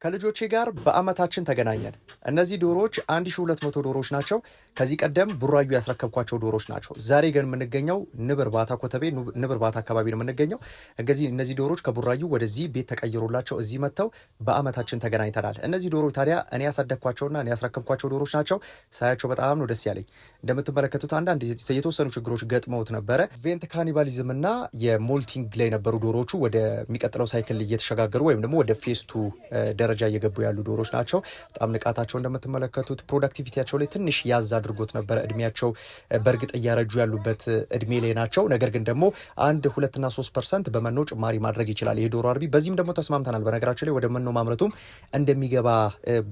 ከልጆቼ ጋር በአመታችን ተገናኘን። እነዚህ ዶሮዎች 1200 ዶሮዎች ናቸው። ከዚህ ቀደም ቡራዩ ያስረከብኳቸው ዶሮዎች ናቸው። ዛሬ ግን የምንገኘው ንብ እርባታ ኮተቤ ንብ እርባታ አካባቢ ነው የምንገኘው። እንግዲህ እነዚህ ዶሮዎች ከቡራዩ ወደዚህ ቤት ተቀይሮላቸው እዚህ መጥተው በአመታችን ተገናኝተናል። እነዚህ ዶሮዎች ታዲያ እኔ ያሳደግኳቸውና እኔ ያስረከብኳቸው ዶሮዎች ናቸው። ሳያቸው በጣም ነው ደስ ያለኝ። እንደምትመለከቱት አንዳንድ የተወሰኑ ችግሮች ገጥመውት ነበረ። ቬንት ካኒባሊዝም እና የሞልቲንግ ላይ ነበሩ ዶሮዎቹ። ወደሚቀጥለው ሳይክል እየተሸጋገሩ ወይም ደግሞ ወደ ፌስቱ ደረጃ እየገቡ ያሉ ዶሮዎች ናቸው። በጣም ንቃታቸው እንደምትመለከቱት ፕሮዳክቲቪቲያቸው ላይ ትንሽ ያዝ አድርጎት ነበረ። እድሜያቸው በእርግጥ እያረጁ ያሉበት እድሜ ላይ ናቸው። ነገር ግን ደግሞ 1-2 እና 3% በመኖ ጭማሪ ማድረግ ይችላል ይሄ ዶሮ አርቢ። በዚህም ደግሞ ተስማምተናል። በነገራችን ላይ ወደ መኖ ማምረቱም እንደሚገባ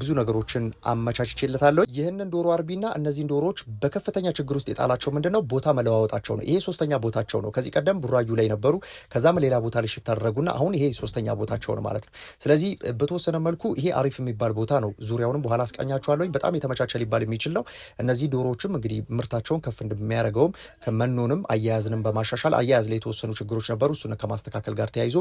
ብዙ ነገሮችን አመቻችቼለታለሁ። ይህንን ዶሮ አርቢና እነዚህን ዶሮዎች በከፍተኛ ችግር ውስጥ የጣላቸው ምንድነው ቦታ መለዋወጣቸው ነው። ይሄ ሶስተኛ ቦታቸው ነው። ከዚህ ቀደም ቡራዩ ላይ ነበሩ። ከዛም ሌላ ቦታ ላይ ሽፍት አደረጉና አሁን ይሄ ሶስተኛ ቦታቸው ነው ማለት ነው። ስለዚህ በተወሰነ መልኩ ይሄ አሪፍ የሚባል ቦታ ነው። ዙሪያውንም በኋላ አስቃኛቸዋለሁ። በጣም የተመቻቸ ሊባል የሚችል ነው። እነዚህ ዶሮዎችም እንግዲህ ምርታቸውን ከፍ እንደሚያደርገውም ከመኖንም አያያዝንም በማሻሻል አያያዝ ላይ የተወሰኑ ችግሮች ነበሩ። እሱን ከማስተካከል ጋር ተያይዞ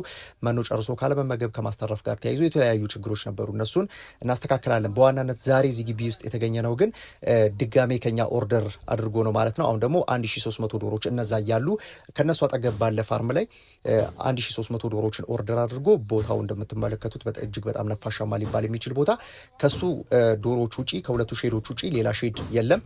መኖ ጨርሶ ካለመመገብ ከማስተረፍ ጋር ተያይዞ የተለያዩ ችግሮች ነበሩ። እነሱን እናስተካክላለን። በዋናነት ዛሬ እዚህ ግቢ ውስጥ የተገኘ ነው ግን ድጋሜ ከኛ ኦርደር አድርጎ ነው ማለት ነው። አሁን ደግሞ 1300 ዶሮዎች እነዛ እያሉ ከነሱ አጠገብ ባለ ፋርም ላይ 1300 ዶሮዎችን ኦርደር አድርጎ ቦታው እንደምትመለከቱት እጅግ በጣም ነፋሻማ ሊባል የሚችል ቦታ ከሱ ዶሮዎች ውጪ ከሁለቱ ሼዶች ውጪ ሌላ ሼድ የለም።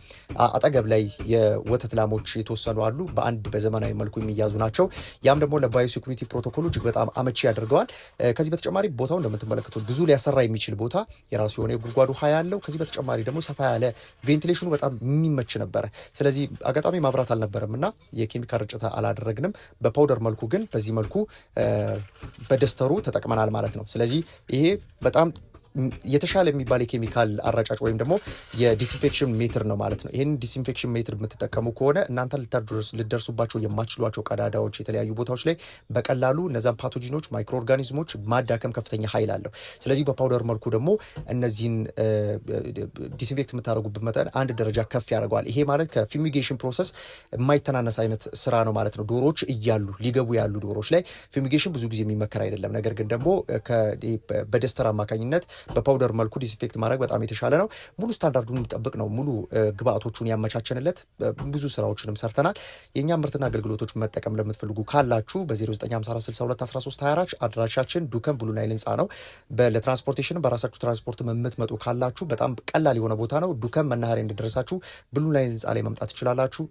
አጠገብ ላይ የወተት ላሞች የተወሰኑ አሉ። በአንድ በዘመናዊ መልኩ የሚያዙ ናቸው። ያም ደግሞ ለባዮ ሴኩሪቲ ፕሮቶኮሉ እጅግ በጣም አመቺ ያደርገዋል። ከዚህ በተጨማሪ ቦታው እንደምትመለከቱት ብዙ ሊያሰራ የሚችል ቦታ የራሱ የሆነ የጉድጓዱ ውሃ ያለው፣ ከዚህ በተጨማሪ ደግሞ ሰፋ ያለ ቬንቲሌሽኑ በጣም የሚመች ነበረ። ስለዚህ አጋጣሚ ማብራት አልነበረም እና የኬሚካል ርጭታ አላደረግንም። በፓውደር መልኩ ግን በዚህ መልኩ በደስተሩ ተጠቅመናል ማለት ነው። ስለዚህ ይሄ በጣም የተሻለ የሚባል የኬሚካል አራጫጭ ወይም ደግሞ የዲስኢንፌክሽን ሜትር ነው ማለት ነው። ይህን ዲስኢንፌክሽን ሜትር የምትጠቀሙ ከሆነ እናንተ ልደርሱባቸው የማትችሏቸው ቀዳዳዎች፣ የተለያዩ ቦታዎች ላይ በቀላሉ እነዛን ፓቶጂኖች ማይክሮ ኦርጋኒዝሞች ማዳከም ከፍተኛ ኃይል አለው። ስለዚህ በፓውደር መልኩ ደግሞ እነዚህን ዲስኢንፌክት የምታደርጉበት መጠን አንድ ደረጃ ከፍ ያደርገዋል። ይሄ ማለት ከፊሚጌሽን ፕሮሰስ የማይተናነስ አይነት ስራ ነው ማለት ነው። ዶሮዎች እያሉ ሊገቡ ያሉ ዶሮዎች ላይ ፊሚጌሽን ብዙ ጊዜ የሚመከር አይደለም። ነገር ግን ደግሞ በደስተር አማካኝነት በፓውደር መልኩ ዲስኢንፌክት ማድረግ በጣም የተሻለ ነው። ሙሉ ስታንዳርዱን የሚጠብቅ ነው። ሙሉ ግብአቶቹን ያመቻቸንለት ብዙ ስራዎችንም ሰርተናል። የእኛ ምርትና አገልግሎቶች መጠቀም ለምትፈልጉ ካላችሁ በ0954621324 አድራሻችን ዱከም ብሉ ናይል ህንፃ ነው። ለትራንስፖርቴሽን በራሳችሁ ትራንስፖርት የምትመጡ ካላችሁ በጣም ቀላል የሆነ ቦታ ነው። ዱከም መናኸሪያ እንደደረሳችሁ ብሉ ናይል ህንፃ ላይ መምጣት ትችላላችሁ።